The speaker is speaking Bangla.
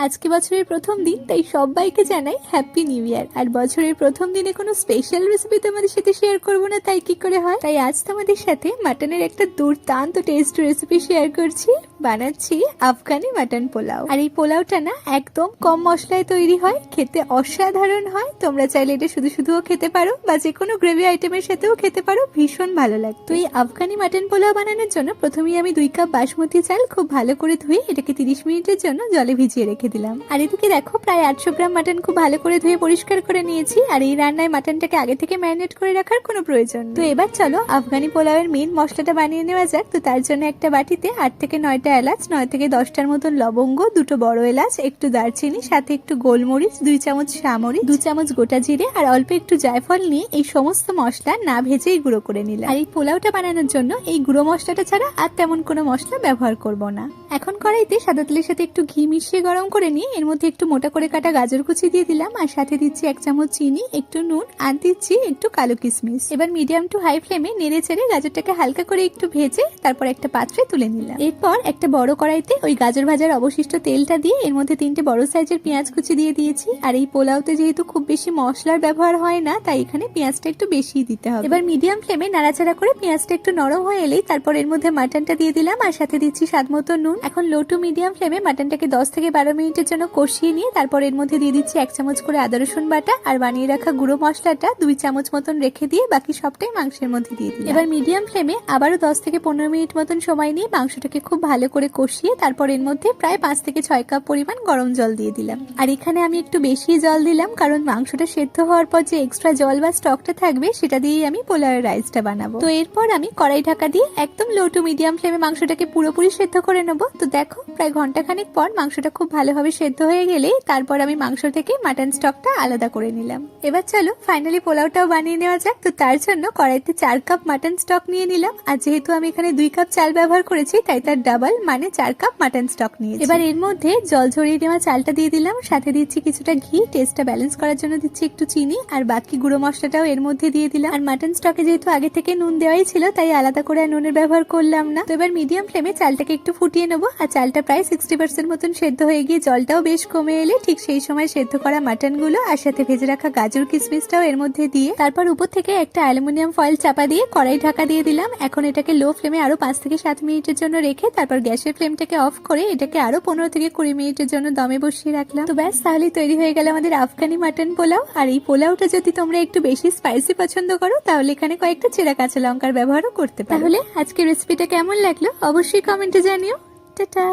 আজকে বছরের প্রথম দিন, তাই সবাইকে জানাই হ্যাপি নিউ ইয়ার। আর বছরের প্রথম দিনে কোনো স্পেশাল রেসিপি তোমাদের সাথে শেয়ার করবো না, তাই কি করে হয়। তাই আজ তোমাদের সাথে মাটনের একটা দুর্দান্ত টেস্ট রেসিপি শেয়ার করছি। বানাচ্ছি আফগানি মাটন পোলাও। আর এই পোলাওটা না একদম কম মশলায় তৈরি হয়, খেতে অসাধারণ হয়। তোমরা চাইলে এটা শুধু শুধুও খেতে পারো বা যে কোনো গ্রেভি আইটেমের সাথেও খেতে পারো, ভীষণ ভালো লাগে। তো এই আফগানি মাটন পোলাও বানানোর জন্য প্রথমেই আমি 2 কাপ বাসমতি চাল খুব ভালো করে ধুয়ে এটাকে 30 মিনিটের জন্য জলে ভিজিয়ে রেখে দিলাম। আর এদিকে দেখো প্রায় 800 গ্রাম মাটন খুব ভালো করে ধুয়ে পরিষ্কার করে নিয়েছি। আর এই রান্নায় মাটনটাকে আগে থেকে ম্যারিনেট করে রাখার কোনো প্রয়োজন নেই। তো এবার চলো আফগানি পোলাওয়ের মেন মশলাটা বানিয়ে নেওয়া যাক। তো তার জন্য একটা বাটিতে 8 থেকে 9টা এলাচ, 9 থেকে 10টার মতন লবঙ্গ, 2টো বড় এলাচ, একটু দারচিনি, সাথে একটু গোলমরিচ, 2 চামচ সামরিচ, 2 চামচ গোটা জিরে আর অল্প একটু জায়ফল নিয়ে এই সমস্ত মশলা না ভেজেই গুঁড়ো করে নিলাম। আর এই পোলাওটা বানানোর জন্য এই গুঁড়ো মশলাটা ছাড়া আর তেমন কোনো মশলা ব্যবহার করব না। এখন কড়াইতে সাদা তেলের সাথে একটু ঘি মিশিয়ে গরম করে নিয়ে এর মধ্যে একটু মোটা করে কাটা গাজর কুচি দিয়ে দিলাম। আর সাথে দিচ্ছি 1 চামচ চিনি, একটু নুন আর দিচ্ছি একটু কালো কিশমিশ। এবার মিডিয়াম টু হাই ফ্লেমে নেড়ে চেড়ে গাজরটাকে হালকা করে একটু ভেজে তারপর একটা পাত্রে তুলে নিলাম। এরপর একটা বড় কড়াইতে ওই গাজর ভাজার অবশিষ্ট তেলটা দিয়ে এর মধ্যে 3টে বড় সাইজের পেঁয়াজ কুচি দিয়ে দিয়েছি। আর এই পোলাওতে যেহেতু খুব বেশি মশলার ব্যবহার হয় না, তাই এখানে পেঁয়াজটা একটু বেশি দিতে হবে। এবার মিডিয়াম ফ্লেমে নাড়াচাড়া করে পেঁয়াজটা একটু নরম হয়ে এলেই তারপর এর মধ্যে মাটনটা দিয়ে দিলাম আর সাথে দিচ্ছি স্বাদ মতো নুন। এখন লো টু মিডিয়াম ফ্লেমে মাটনটাকে 10 থেকে 12 মিনিটের জন্য কষিয়ে নিয়ে তারপর এর মধ্যে দিয়ে দিচ্ছি 1 চামচ করে আদা রসুন বাটা আর বানিয়ে রাখা গুঁড়ো মশলাটা 2 চামচ মতন রেখে দিয়ে বাকি সবটাই মাংসের মধ্যে দিয়ে দিলাম। এবার মিডিয়াম ফ্লেমে আবারও 10 থেকে 15 মিনিট মতন সময় নিয়ে মাংসটাকে খুব ভালো করে কষিয়ে তারপর এর মধ্যে প্রায় 5 থেকে 6 কাপ পরিমাণ গরম জল দিয়ে দিলাম। আর এখানে আমি একটু বেশি জল দিলাম, কারণ মাংসটা সেদ্ধ হওয়ার পর যে এক্সট্রা জল বা স্টকটা থাকবে সেটা দিয়েই আমি পোলাওয়ের রাইসটা বানাবো। তো এরপর আমি কড়াই ঢাকা দিয়ে একদম লো টু মিডিয়াম ফ্লেমে মাংসটাকে পুরোপুরি সেদ্ধ করে নেবো। তো দেখো প্রায় ঘন্টাখানেক পর মাংসটা খুব ভালোভাবে সেদ্ধ হয়ে গেলে তারপর আমি মাংস থেকে মাটন স্টকটা আলাদা করে নিলাম। এবার চলো ফাইনালি পোলাওটাও বানিয়ে নেওয়া যাক। তো তার জন্য কড়াইতে 4 কাপ মাটন স্টক নিয়ে নিলাম। আর যেহেতু আমি এখানে 2 কাপ চাল ব্যবহার করেছি, তাই তার ডাবল মানে 4 কাপ মাটন স্টক নিয়েছি। এবার এর মধ্যে জল ঝরিয়ে নেওয়া চালটা দিয়ে দিলাম, সাথে দিচ্ছি কিছুটা ঘি, টেস্টটা ব্যালেন্স করার জন্য দিচ্ছি একটু চিনি আর বাকি গুঁড়ো মশলাটাও এর মধ্যে দিয়ে দিলাম। আর মাটন স্টকে যেহেতু আগে থেকে নুন দেওয়াই ছিল, তাই আলাদা করে আর নুনের ব্যবহার করলাম না। তো এবার মিডিয়াম ফ্লেমে চালটাকে একটু ফুটিয়ে নেবো। আর চালটা প্রায় 60% মতন সেদ্ধ হয়ে গিয়ে জলটাও বেশ কমে এলে ঠিক সেই সময় সেদ্ধ করা মাটন গুলো আর সাথে ভেজে রাখা গাজর কিশমিশটাও এর মধ্যে দিয়ে তারপর উপর থেকে একটা অ্যালুমিনিয়াম ফয়েল চাপা দিয়ে কড়াই ঢাকা দিয়ে দিলাম। এখন এটাকে লো ফ্লেমে আরো 5 থেকে 7 মিনিটের জন্য রেখে তারপর গ্যাসের ফ্লেমটাকে অফ করে এটাকে আরো 15 থেকে 20 মিনিটের জন্য দমে বসিয়ে রাখলাম। তো ব্যাস তাহলে তৈরি হয়ে গেল আমাদের আফগানি মাটন পোলাও। আর এই পোলাওটা যদি তোমরা একটু বেশি স্পাইসি পছন্দ করো, তাহলে এখানে কয়েকটা চেরা কাঁচা লঙ্কার ব্যবহারও করতে পারো। তাহলে আজকের রেসিপিটা কেমন লাগলো অবশ্যই কমেন্টে জানিও। টাটা।